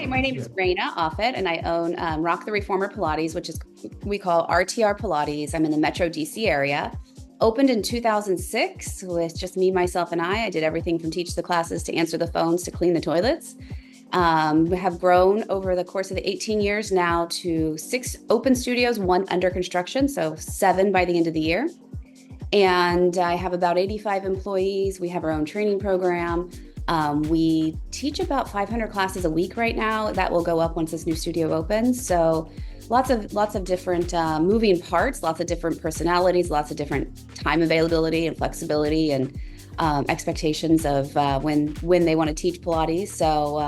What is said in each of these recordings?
my name is Raina Offit, and I own Rock the Reformer Pilates, which is we call RTR Pilates. I'm in the Metro DC area. Opened in 2006 with just me, myself, and I. I did everything from teach the classes to answer the phones to clean the toilets. We have grown over the course of the 18 years now to 6 open studios, 1 under construction, so 7 by the end of the year. And I have about 85 employees. We have our own training program. We teach about 500 classes a week right now. That will go up once this new studio opens. So lots of different moving parts, lots of different personalities, lots of different time availability and flexibility and expectations of when they want to teach Pilates. So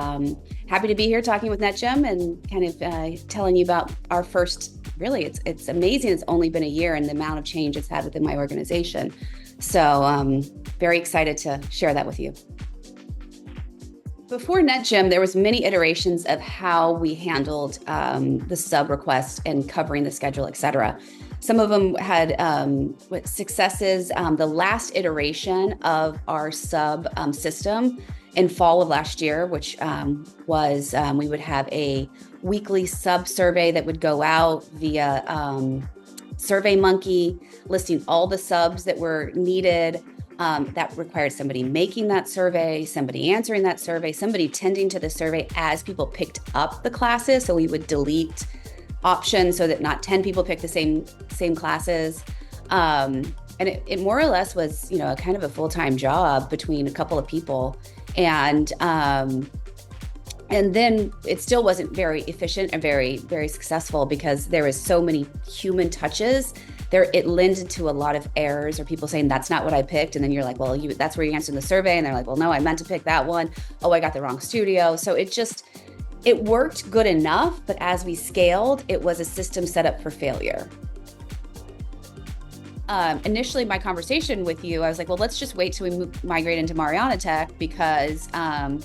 happy to be here talking with NetGym and kind of telling you about our first. Really, it's amazing. It's only been a year and the amount of change it's had within my organization. So very excited to share that with you. Before NetGym, there was many iterations of how we handled the sub request and covering the schedule, et cetera. Some of them had successes. The last iteration of our sub system in fall of last year, which was we would have a weekly sub survey that would go out via SurveyMonkey, listing all the subs that were needed. That required somebody making that survey, somebody answering that survey, somebody tending to the survey as people picked up the classes. So we would delete options so that not 10 people picked the same classes. And it more or less was, a kind of a full-time job between a couple of people. And then it still wasn't very efficient and very, very successful because there was so many human touches. It lended to a lot of errors or people saying, that's not what I picked. And then you're like, well, that's where you answered the survey. And they're like, well, no, I meant to pick that one. Oh, I got the wrong studio. So it worked good enough. But as we scaled, it was a system set up for failure. Initially, my conversation with you, I was like, well, let's just wait till we migrate into Mariana Tech because I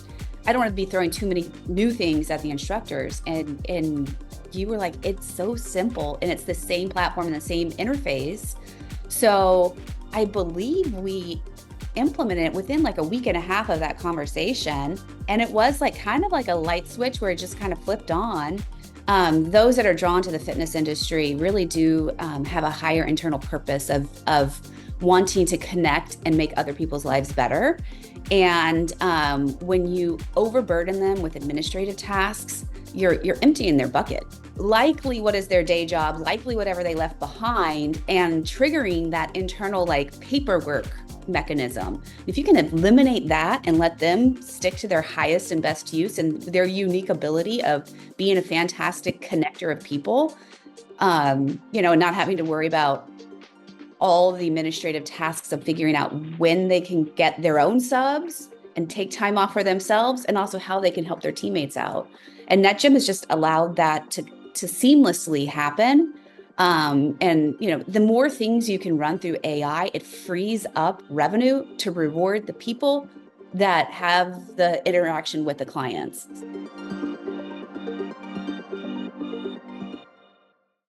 don't want to be throwing too many new things at the instructors. And you were like, it's so simple and it's the same platform and the same interface. So I believe we implemented it within like a week and a half of that conversation. And it was like kind of like a light switch where it just kind of flipped on. Those that are drawn to the fitness industry really do have a higher internal purpose of wanting to connect and make other people's lives better. And when you overburden them with administrative tasks, you're emptying their bucket. Likely what is their day job, likely whatever they left behind, and triggering that internal paperwork mechanism. If you can eliminate that and let them stick to their highest and best use and their unique ability of being a fantastic connector of people, not having to worry about all the administrative tasks of figuring out when they can get their own subs and take time off for themselves, and also how they can help their teammates out. And NetGym has just allowed that to seamlessly happen. The more things you can run through AI, it frees up revenue to reward the people that have the interaction with the clients.